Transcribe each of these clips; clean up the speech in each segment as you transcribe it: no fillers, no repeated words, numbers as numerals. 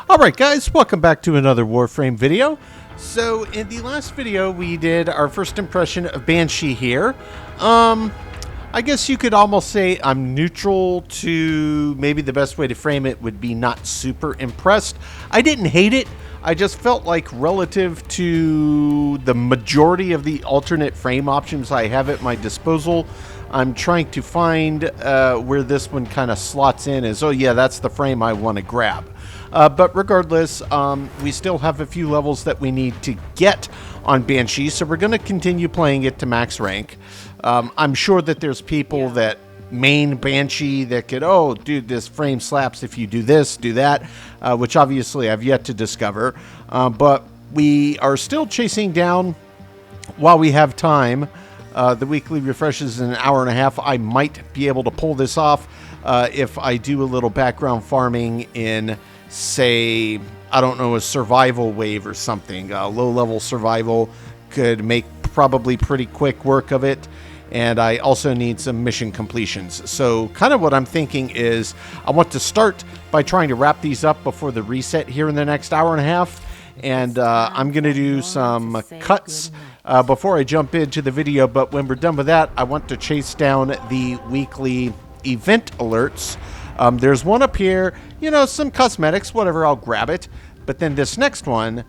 Alright guys, welcome back to another Warframe video. So in the last video we did our first impression of Banshee here. I guess you could almost say I'm neutral to maybe the best way to frame it would be not super impressed. I didn't hate it. I just felt like relative to the majority of the alternate frame options I have at my disposal, I'm trying to find where this one kind of slots in as, oh yeah, that's the frame I want to grab. But regardless, we still have a few levels that we need to get on Banshee, so we're going to continue playing it to max rank. I'm sure that there's people that main Banshee that could, oh, dude, this frame slaps if you do this, do that, which obviously I've yet to discover. But we are still chasing down, while we have time, the weekly refreshes in an hour and a half. I might be able to pull this off if I do a little background farming in, say, I don't know, a survival wave or something. Low-level survival could make probably pretty quick work of it. And I also need some mission completions. So kind of what I'm thinking is I want to start by trying to wrap these up before the reset here in the next hour and a half. And I'm going to do some cuts before I jump into the video. But when we're done with that, I want to chase down the weekly event alerts. There's one up here, you know, some cosmetics, whatever, I'll grab it. But then this next one,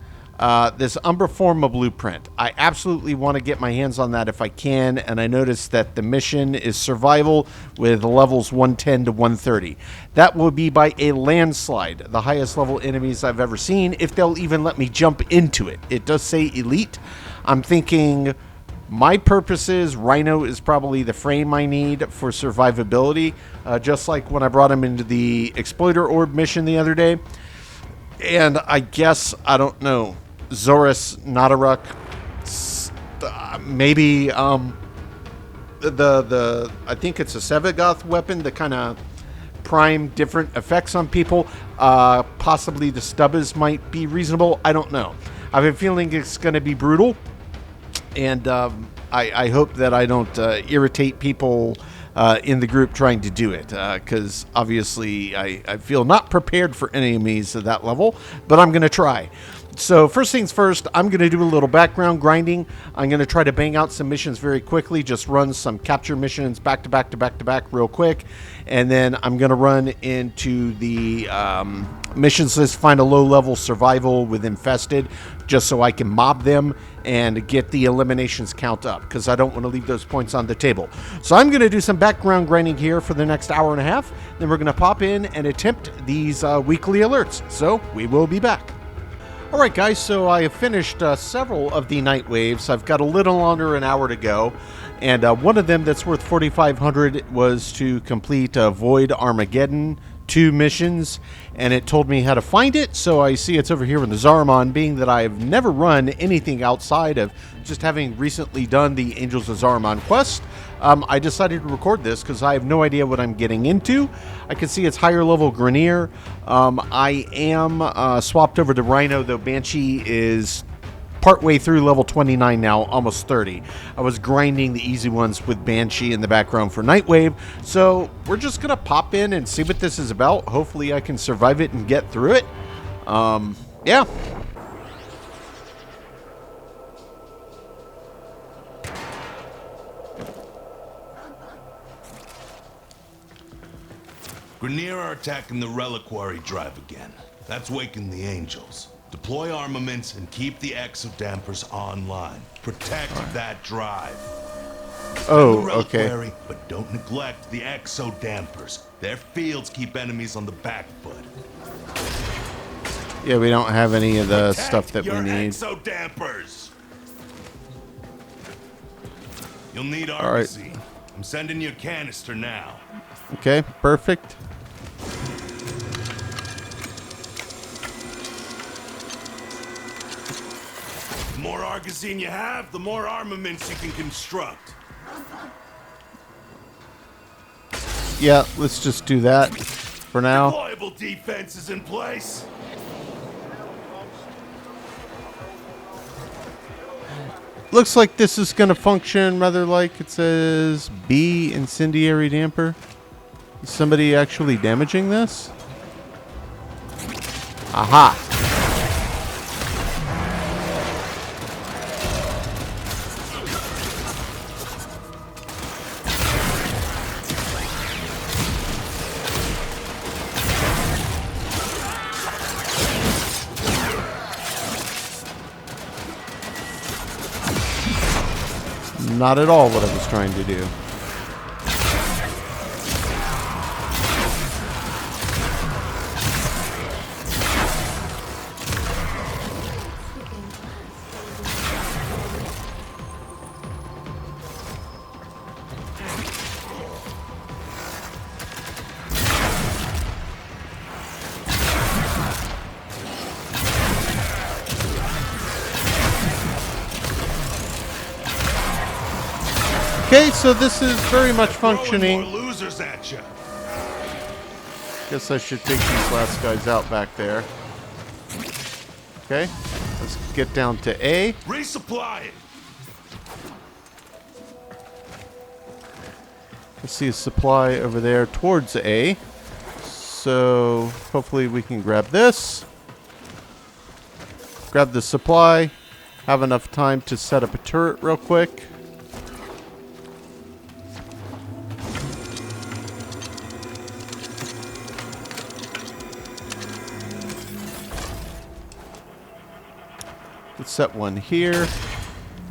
this Umbra Forma blueprint. I absolutely want to get my hands on that if I can, and I noticed that the mission is survival with levels 110 to 130. That will be by a landslide, the highest level enemies I've ever seen, if they'll even let me jump into it. It does say elite. I'm thinking my purposes, Rhino is probably the frame I need for survivability, just like when I brought him into the Exploiter Orb mission the other day. And I guess, I don't know, Zorus, Nadaruk, maybe I think it's a Sevagoth weapon, the kind of prime different effects on people. Possibly the Stubbas might be reasonable. I don't know. I have a feeling it's going to be brutal. And I hope that I don't irritate people in the group trying to do it, because obviously I feel not prepared for enemies at that level, but I'm going to try. So first things first, I'm going to do a little background grinding. I'm going to try to bang out some missions very quickly, just run some capture missions back to back to back to back real quick, and then I'm going to run into the missions list, find a low-level survival with infested, just so I can mob them and get the eliminations count up, because I don't want to leave those points on the table. So I'm going to do some background grinding here for the next hour and a half, then we're going to pop in and attempt these weekly alerts. So we will be back. Alright guys, so I have finished several of the Nightwaves. I've got a little under an hour to go, and one of them that's worth 4,500 was to complete Void Armageddon 2 missions, and it told me how to find it, so I see it's over here in the Zariman. Being that I've never run anything outside of just having recently done the Angels of Zariman quest, I decided to record this because I have no idea what I'm getting into. I can see it's higher level Grenier. I am swapped over to Rhino, though Banshee is partway through level 29 now, almost 30. I was grinding the easy ones with Banshee in the background for Nightwave, so we're just going to pop in and see what this is about. Hopefully I can survive it and get through it. Yeah. Grenier are attacking the Reliquary Drive again. That's waking the Angels. Deploy armaments and keep the exodampers online. Protect that drive. Oh, the okay. Reliquary, but don't neglect the exodampers. Their fields keep enemies on the back foot. Yeah, we don't have any of the Protect stuff that we need. Exodampers. You'll need All right. Arcane. I'm sending you a canister now. Okay, perfect. The more Arcane you have, the more armaments you can construct. Yeah, let's just do that for now. Deployable defense is in place. Looks like this is going to function rather like it says B incendiary damper. Is somebody actually damaging this? Aha. Not at all what I was trying to do. Okay, so this is very much functioning. More losers at you. Guess I should take these last guys out back there. Okay, let's get down to A. Resupply it. I see a supply over there towards A. So hopefully we can grab this. Grab the supply. Have enough time to set up a turret real quick. Let's set one here.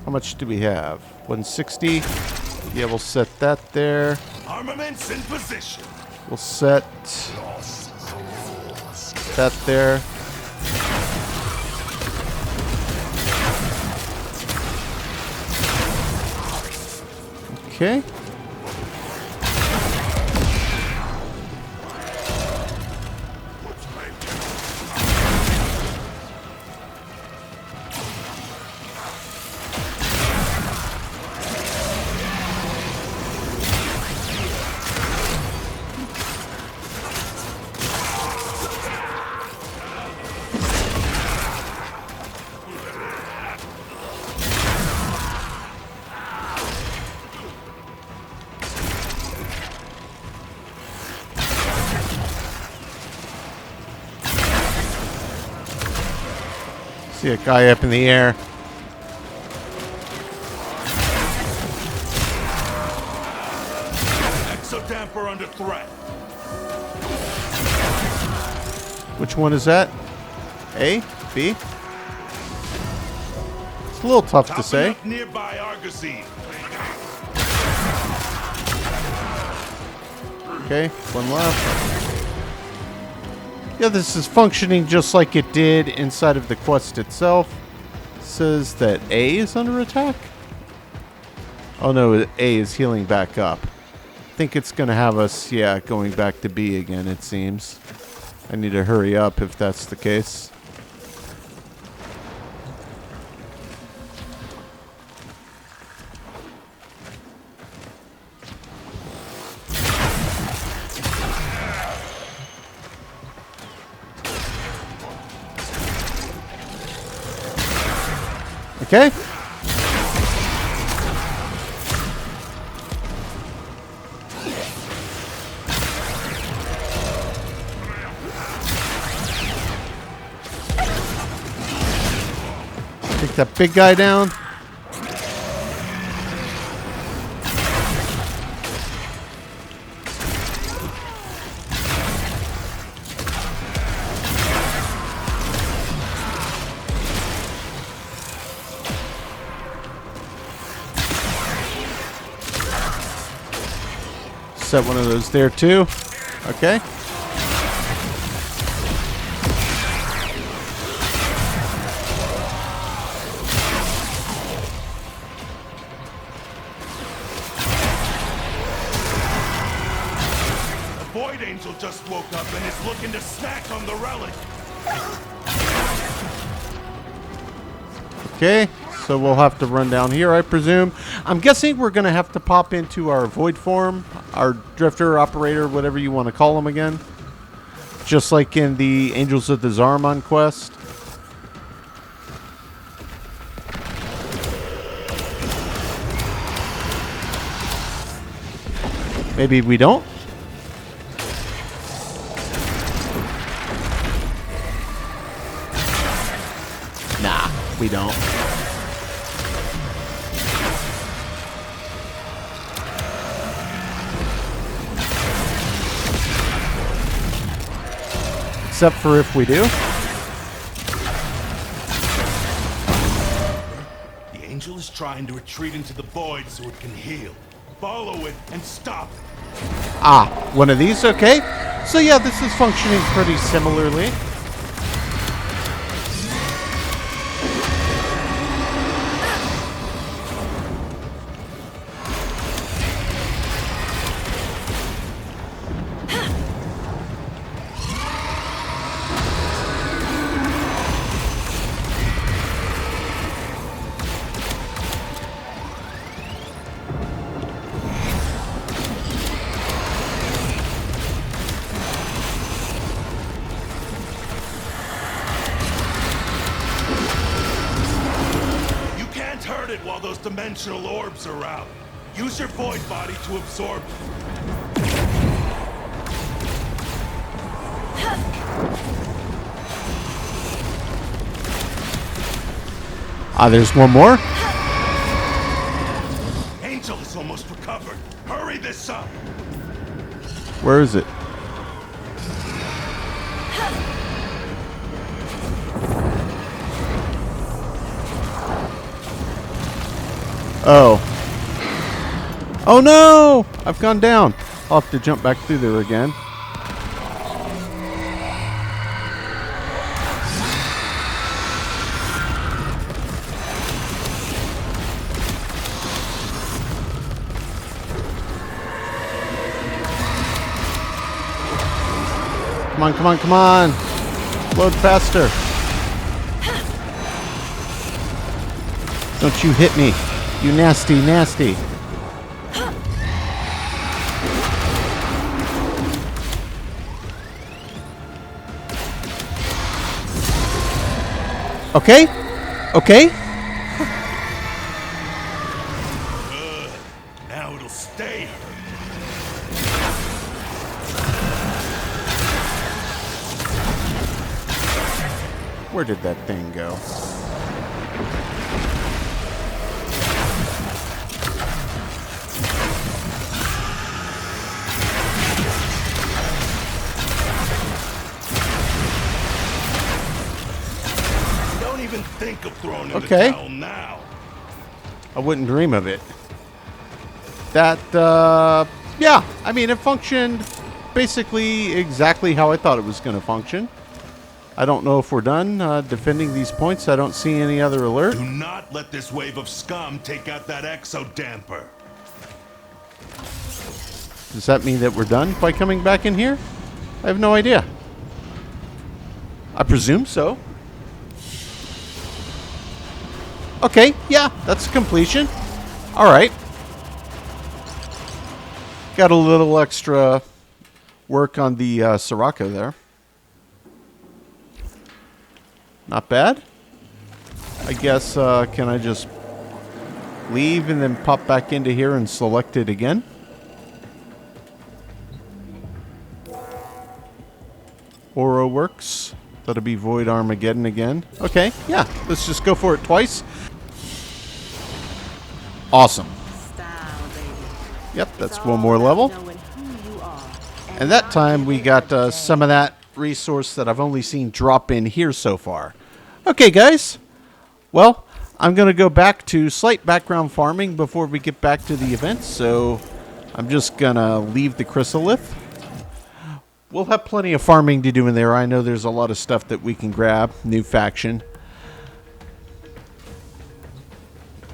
How much do we have? 160. Yeah, we'll set that there. Armaments in position. We'll set that there. Okay. See a guy up in the air. Exodamper under threat. Which one is that? A? B? It's a little tough to say. Up nearby Argosy. Okay, one left. Yeah, this is functioning just like it did inside of the quest itself. It says that A is under attack. Oh no, A is healing back up. I think it's going to have us, yeah, going back to B again, it seems. I need to hurry up if that's the case. Okay. Take that big guy down. Set one of those there too. Okay. The Void Angel just woke up and is looking to snack on the relic. Okay, so we'll have to run down here, I presume. I'm guessing we're going to have to pop into our Void form, our Drifter, Operator, whatever you want to call them again. Just like in the Angels of the Zariman quest. Maybe we don't. Except for if we do. The angel is trying to retreat into the void so it can heal. Follow it and stop it. Ah, one of these, okay. So yeah, this is functioning pretty similarly. While those dimensional orbs are out. Use your void body to absorb them. Ah, there's one more. Angel is almost recovered. Hurry this up. Where is it? Oh. Oh no! I've gone down. I'll have to jump back through there again. Come on, come on, come on! Load faster! Don't you hit me! You nasty, nasty. Okay? Okay? Good. Now it'll stay. Where did that thing go? Think of throwing in okay. The towel now. I wouldn't dream of it. That, yeah. I mean, it functioned basically exactly how I thought it was going to function. I don't know if we're done defending these points. I don't see any other alert. Do not let this wave of scum take out that exo damper. Does that mean that we're done by coming back in here? I have no idea. I presume so. Okay, yeah, that's completion. All right. Got a little extra work on the Sirocco there. Not bad. I guess, can I just leave and then pop back into here and select it again? Oro works. That'll be Void Armageddon again. Okay, yeah, let's just go for it twice. Awesome. Yep, that's one more level. And that time we got some of that resource that I've only seen drop in here so far. Okay, guys. Well, I'm going to go back to slight background farming before we get back to the event. So I'm just going to leave the chrysolith. We'll have plenty of farming to do in there. I know there's a lot of stuff that we can grab. New faction.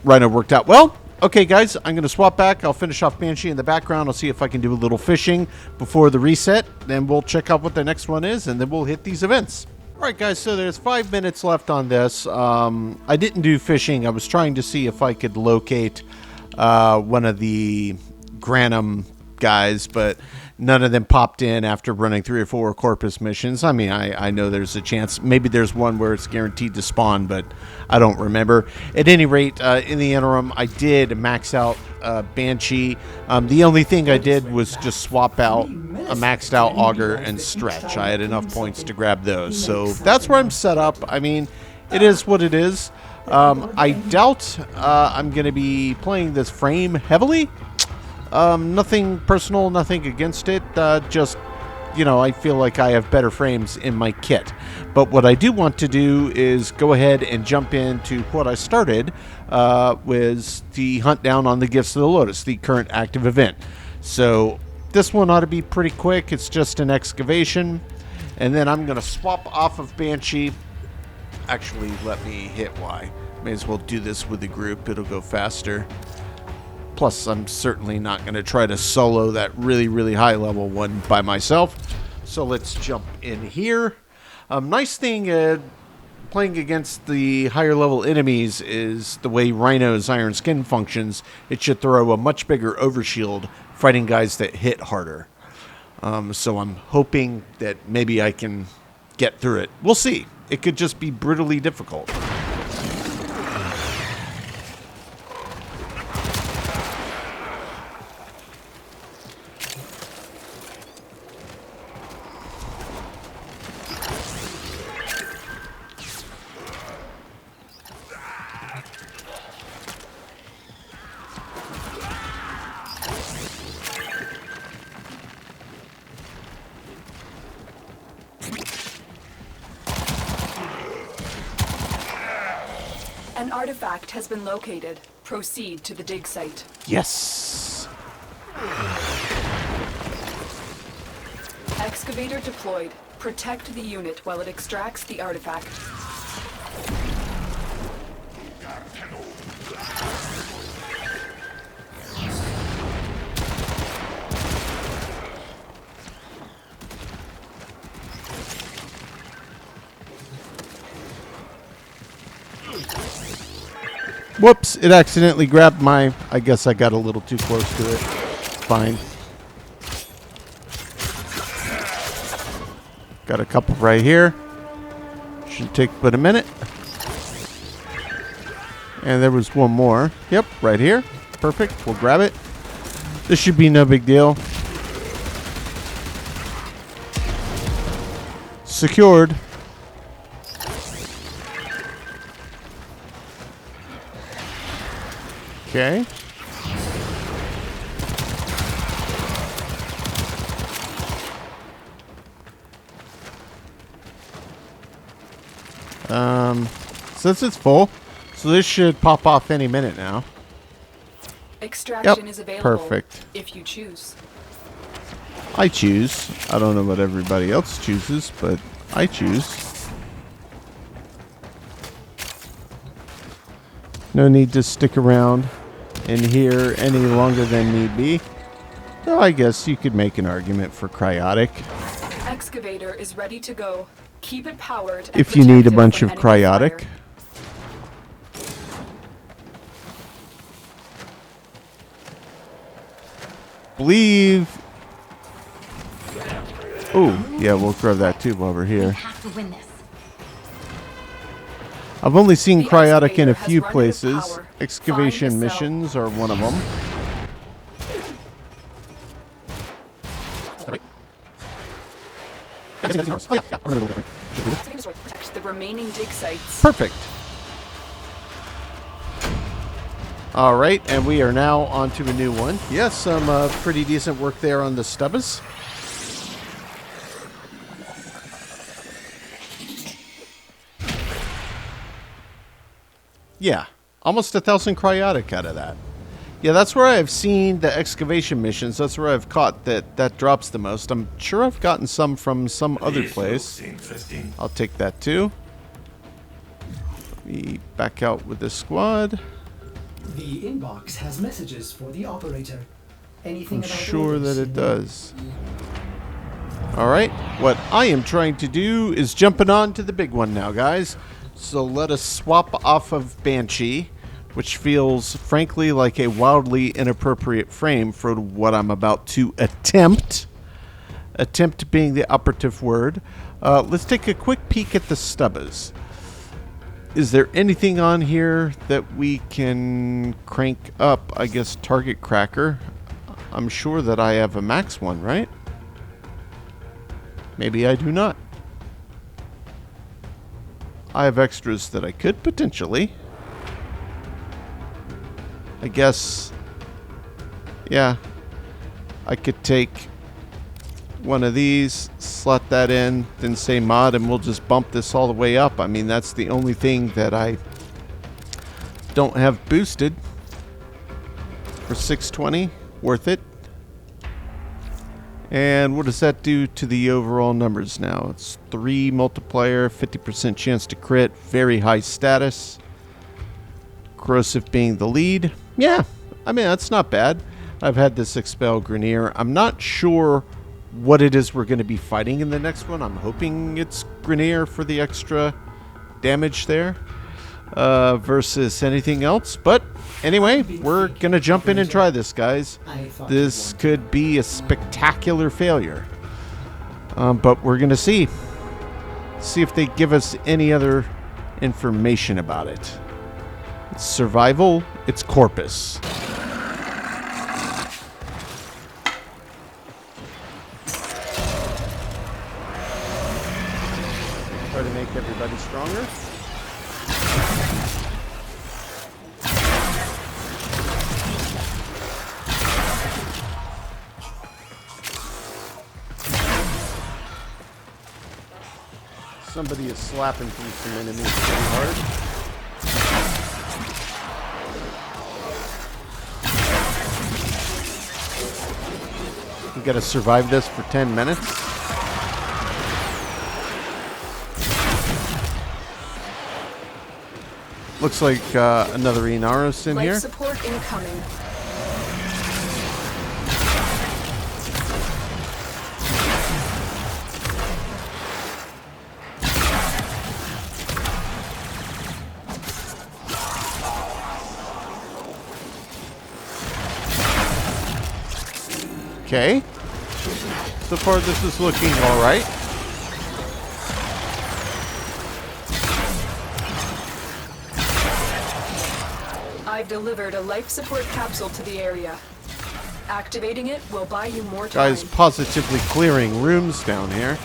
Rhino worked out well. Okay, guys, I'm going to swap back. I'll finish off Banshee in the background. I'll see if I can do a little fishing before the reset. Then we'll check out what the next one is, and then we'll hit these events. All right, guys, so there's 5 minutes left on this. I didn't do fishing. I was trying to see if I could locate one of the Granum guys, but none of them popped in after running 3 or 4 Corpus missions. I mean, I know there's a chance. Maybe there's one where it's guaranteed to spawn, but I don't remember. At any rate, in the interim, I did max out Banshee. The only thing I did was just swap out a maxed out Augur and Stretch. I had enough points to grab those. So that's where I'm set up. I mean, it is what it is. I doubt I'm going to be playing this frame heavily. Nothing personal, nothing against it. Just you know, I feel like I have better frames in my kit. But what I do want to do is go ahead and jump into what I started, was the hunt down on the Gifts of the Lotus, the current active event. So this one ought to be pretty quick. It's just an excavation. And then I'm going to swap off of Banshee. Actually, let me hit Y. May as well do this with the group. It'll go faster. Plus, I'm certainly not going to try to solo that really, really high level one by myself. So let's jump in here. Nice thing playing against the higher level enemies is the way Rhino's Iron Skin functions. It should throw a much bigger overshield fighting guys that hit harder. So I'm hoping that maybe I can get through it. We'll see. It could just be brutally difficult. An artifact has been located. Proceed to the dig site. Yes. Excavator deployed. Protect the unit while it extracts the artifact. Whoops, it accidentally grabbed my... I guess I got a little too close to it. It's fine. Got a couple right here. Should take but a minute. And there was one more. Yep, right here. Perfect. We'll grab it. This should be no big deal. Secured. Okay. Since it's full, so this should pop off any minute now. Extraction is available. Perfect. If you choose. I choose. I don't know what everybody else chooses, but I choose. No need to stick around in here any longer than need be. Though I guess you could make an argument for cryotic. Excavator is ready to go. Keep it powered. If you need a bunch of cryotic. Believe. Oh, yeah, we'll throw that tube over here. We have to win this. I've only seen The cryotic in a excavator has few run out of places. power. Excavation Find the cell. missions are one of them. Protect the remaining dig sites. Perfect. All right, and we are now on to a new one. Yes, some pretty decent work there on the stubbers. Yeah, almost 1,000 cryotic out of that. Yeah, that's where I've seen the excavation missions. That's where I've caught that drops the most. I'm sure I've gotten some from some other place. I'll take that too. Let me back out with this squad. The inbox has messages for the operator. Anything I'm about sure orders that it in there? does. All right, what I am trying to do is jumping on to the big one now, guys. So let us swap off of Banshee, which feels, frankly, like a wildly inappropriate frame for what I'm about to attempt. Attempt being the operative word. Let's take a quick peek at the stubbers. Is there anything on here that we can crank up? I guess target cracker. I'm sure that I have a max one, right? Maybe I do not. I have extras that I could potentially. I guess, yeah, I could take one of these, slot that in, then say mod, and we'll just bump this all the way up. I mean, that's the only thing that I don't have boosted. For 620, worth it. And what does that do to the overall numbers now? It's 3 multiplier, 50% chance to crit, very high status. Corrosive being the lead. Yeah, I mean, that's not bad. I've had this Expel Grenier. I'm not sure what it is we're going to be fighting in the next one. I'm hoping it's Grenier for the extra damage there versus anything else. But anyway, we're going to jump in and try this, guys. This could be a spectacular failure. But we're going to see. See if they give us any other information about it. It's survival. It's Corpus. Try to make everybody stronger. Somebody is slapping through some enemies pretty hard. We gotta survive this for 10 minutes. Looks like another Inaros in here. Life support incoming. Okay. So far this is looking alright. I've delivered a life support capsule to the area. Activating it will buy you more time. Guys positively clearing rooms down here.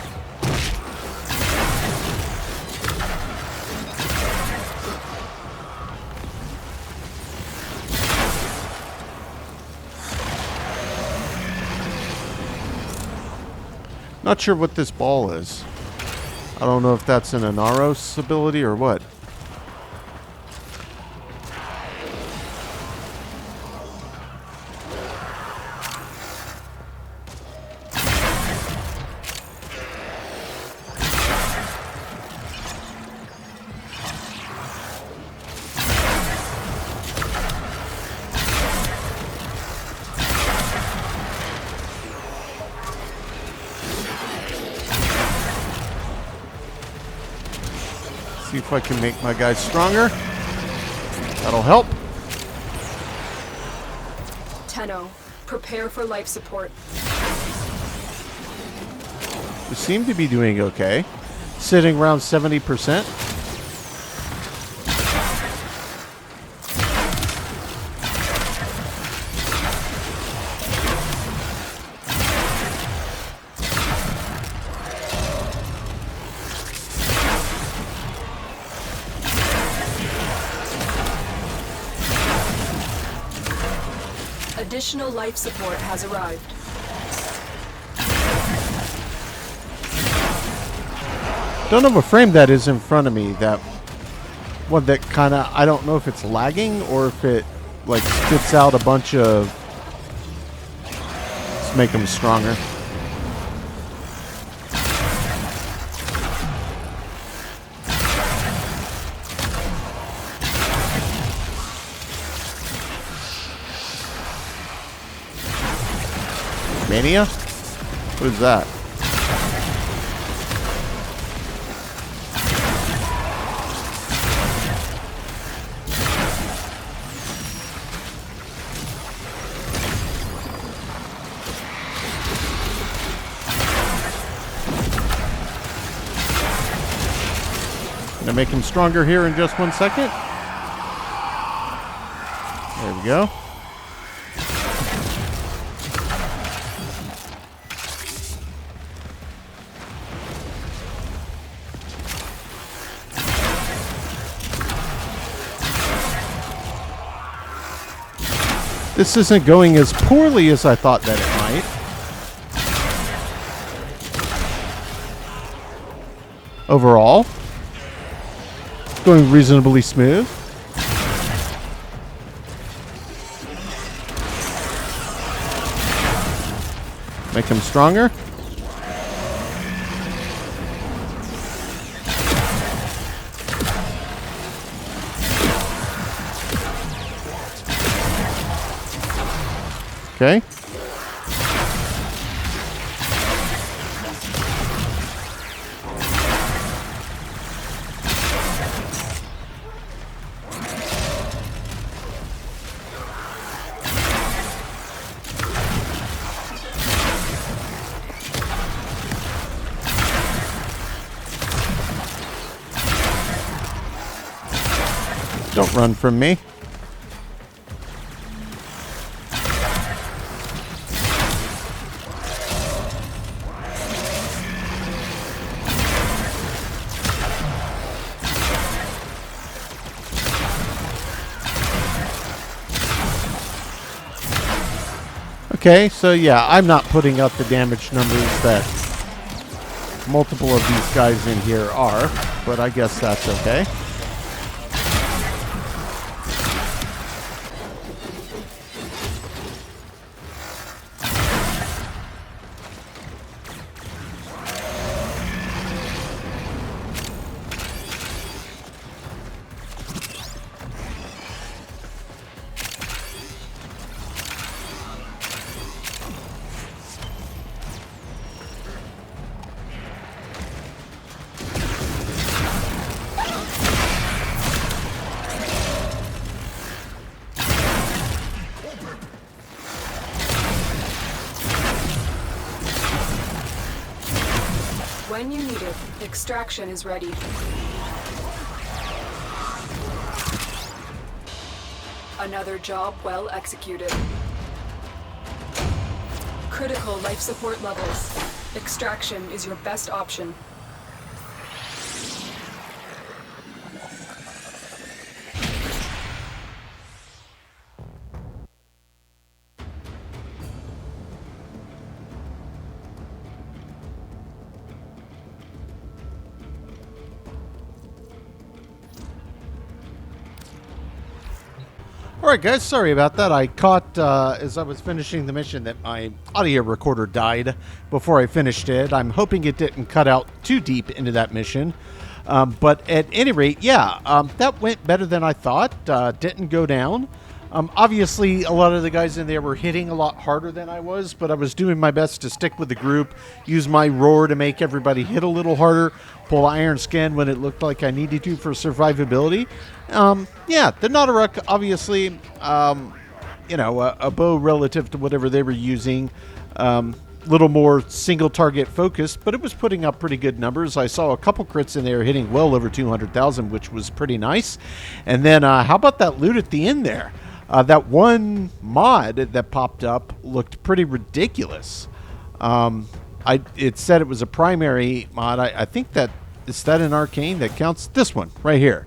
Not sure what this ball is. I don't know if that's an Inaros ability or what. See if I can make my guys stronger. That'll help. Tenno, prepare for life support. We seem to be doing okay. Sitting around 70%. Additional life support has arrived. Don't know what frame that is in front of me. That one that kind of, I don't know if it's lagging or if it like spits out a bunch of. Let's make them stronger. Mania? What is that? Gonna make him stronger here in just 1 second. There we go. This isn't going as poorly as I thought that it might. overall. It's going reasonably smooth. Make him stronger. Okay. Don't run from me. Okay, so yeah, I'm not putting out the damage numbers that multiple of these guys in here are, but I guess that's okay. When you need it, extraction is ready. Another job well executed. Critical life support levels. Extraction is your best option. Alright guys, sorry about that. I caught, as I was finishing the mission, that my audio recorder died before I finished it. I'm hoping it didn't cut out too deep into that mission. But at any rate, yeah, that went better than I thought. Didn't go down. Obviously, a lot of the guys in there were hitting a lot harder than I was, but I was doing my best to stick with the group, use my roar to make everybody hit a little harder, pull Iron Skin when it looked like I needed to for survivability. Yeah, the Nautaruk, obviously, you know, a bow relative to whatever they were using, little more single target focused, but it was putting up pretty good numbers. I saw a couple crits in there hitting well over 200,000, which was pretty nice. And then how about that loot at the end there? That one mod that popped up looked pretty ridiculous. It said it was a primary mod. I think that is that an Arcane that counts. This one right here.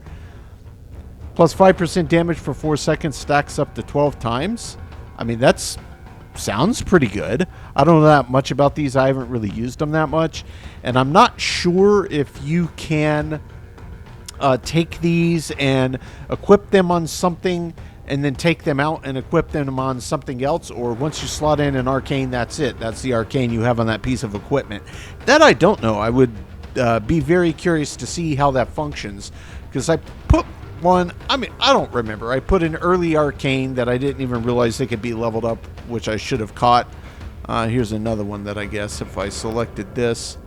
Plus 5% damage for 4 seconds stacks up to 12 times. I mean, that's sounds pretty good. I don't know that much about these. I haven't really used them that much. And I'm not sure if you can take these and equip them on something and then take them out and equip them on something else, or once you slot in an Arcane, that's it. That's the Arcane you have on that piece of equipment. That I don't know. I would be very curious to see how that functions, because I put one, I mean, I don't remember. I put an early Arcane that I didn't even realize they could be leveled up, which I should have caught. Here's another one that I guess if I selected this,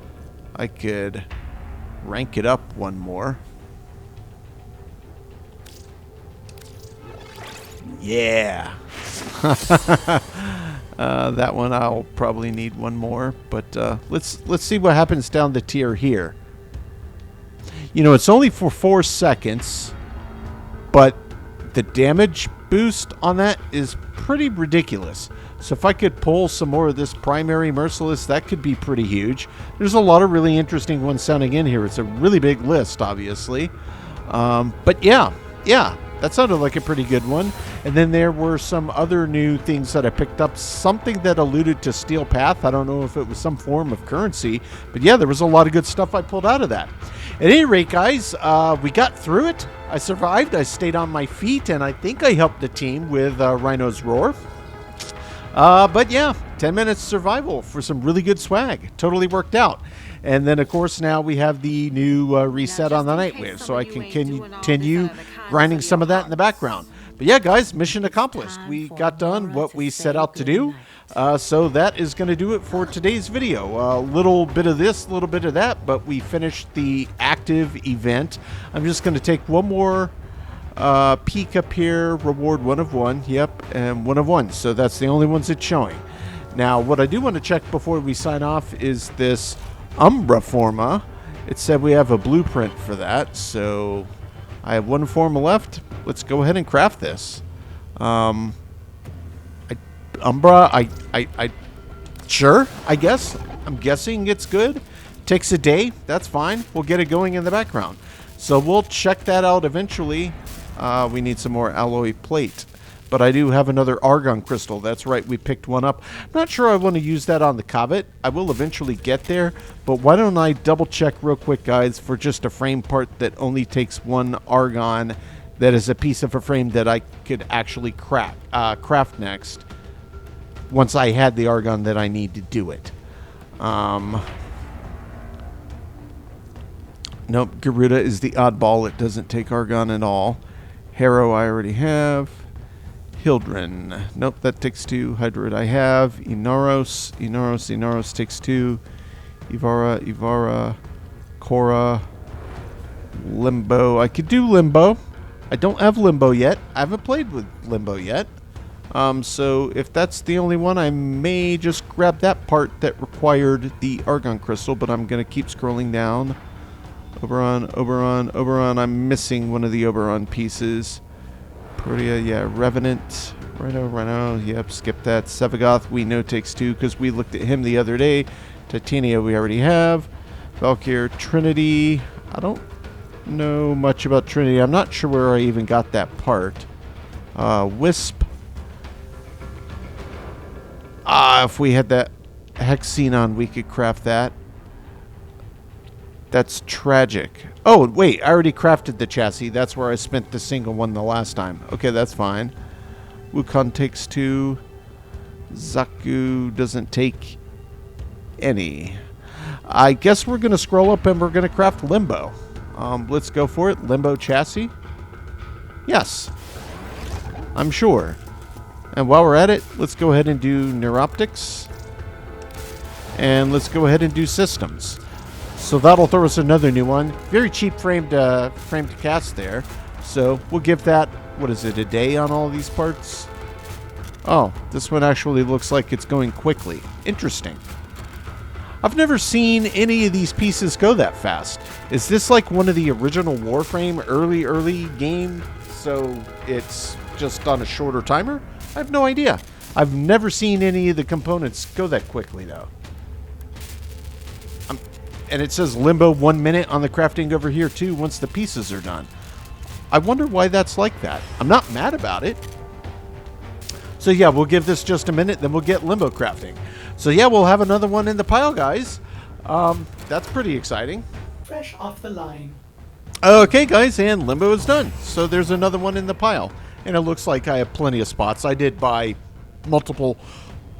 I could rank it up one more. Yeah. That one I'll probably need one more, but let's see what happens down the tier here. You know, it's only for 4 seconds, but the damage boost on that is pretty ridiculous. So if I could pull some more of this primary Merciless, that could be pretty huge. There's a lot of really interesting ones sounding in here. It's a really big list, obviously. But yeah, Yeah, that sounded like a pretty good one. And then there were some other new things that I picked up. Something that alluded to Steel Path. I don't know if it was some form of currency. But yeah, there was a lot of good stuff I pulled out of that. At any rate, guys, we got through it. I survived. I stayed on my feet. And I think I helped the team with Rhino's Roar. But yeah, 10 minutes survival for some really good swag. Totally worked out. And then, of course, now we have the new reset on the Nightwave. So I can continue grinding some of that in the background. But yeah, guys, mission accomplished. We got done what we set out to do. So that is going to do it for today's video. A little bit of this, a little bit of that, but we finished the active event. I'm just going to take one more peek up here. Reward 1 of 1. Yep, and 1 of 1. So that's the only ones it's showing. Now, what I do want to check before we sign off is this Umbra Forma. It said we have a blueprint for that, so I have 1 forma left. Let's go ahead and craft this. Umbra, sure, I guess. I'm guessing it's good. Takes a day. That's fine. We'll get it going in the background. So we'll check that out eventually. We need some more alloy plate. But I do have another argon crystal. That's right, we picked one up. I'm not sure I want to use that on the Covet. I will eventually get there. But why don't I double check real quick, guys, for just a frame part that only takes 1 argon. That is a piece of a frame that I could actually craft next. Once I had the argon that I need to do it. Nope, Garuda is the oddball. It doesn't take argon at all. Harrow I already have. Hildren. Nope, that takes 2. Hydroid I have. Inaros takes 2. Ivara. Korra. Limbo. I could do Limbo. I don't have Limbo yet. I haven't played with Limbo yet. So if that's the only one, I may just grab that part that required the argon crystal, but I'm going to keep scrolling down. Oberon. I'm missing one of the Oberon pieces. Protea, yeah. Revenant. Rhino. Yep, skip that. Sevagoth, we know takes 2 because we looked at him the other day. Titania, we already have. Valkyr, Trinity. I don't know much about Trinity. I'm not sure where I even got that part. Wisp. If we had that Hexenon, we could craft that. That's tragic. Oh, wait, I already crafted the chassis. That's where I spent the single one the last time. Okay, that's fine. Wukon takes 2. Zaku doesn't take any. I guess we're going to scroll up and we're going to craft Limbo. Let's go for it. Limbo chassis. Yes. I'm sure. And while we're at it, let's go ahead and do Neuroptics. And let's go ahead and do Systems. So that'll throw us another new one. Very cheap frame to cast there. So we'll give that, what is it, a day on all these parts? Oh, this one actually looks like it's going quickly. Interesting. I've never seen any of these pieces go that fast. Is this like one of the original Warframe early game? So it's just on a shorter timer? I have no idea. I've never seen any of the components go that quickly though. And it says Limbo 1 minute on the crafting over here too once the pieces are done. I wonder why that's like that. I'm not mad about it. So yeah, we'll give this just a minute, then we'll get Limbo crafting. So yeah, we'll have another one in the pile, guys. That's pretty exciting. Fresh off the line. Okay, guys, and Limbo is done. So there's another one in the pile. And it looks like I have plenty of spots. I did buy multiple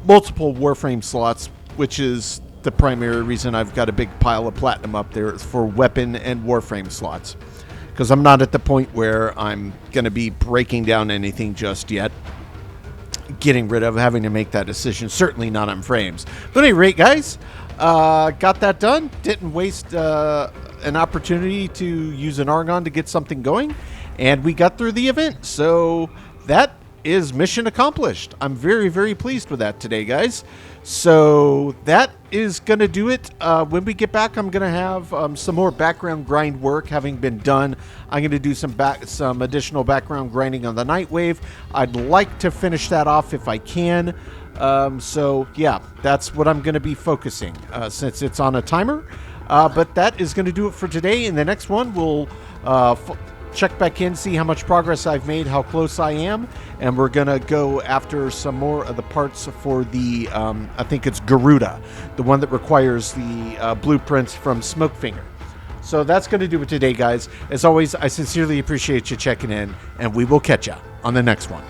Warframe slots, which is the primary reason I've got a big pile of platinum up there for weapon and Warframe slots. Because I'm not at the point where I'm going to be breaking down anything just yet. Getting rid of having to make that decision. Certainly not on frames. But at any rate, guys, got that done. Didn't waste an opportunity to use an Argon to get something going. And we got through the event. So that is mission accomplished. I'm very, very pleased with that today, guys. So that is going to do it. When we get back, I'm going to have some more background grind work having been done. I'm going to do some additional background grinding on the Nightwave. I'd like to finish that off if I can. So yeah, that's what I'm going to be focusing since it's on a timer. But that is going to do it for today. In the next one, we'll check back in, see how much progress I've made, how close I am, and we're going to go after some more of the parts for the, I think it's Garuda, the one that requires the blueprints from Smokefinger. So that's going to do it today, guys. As always, I sincerely appreciate you checking in, and we will catch you on the next one.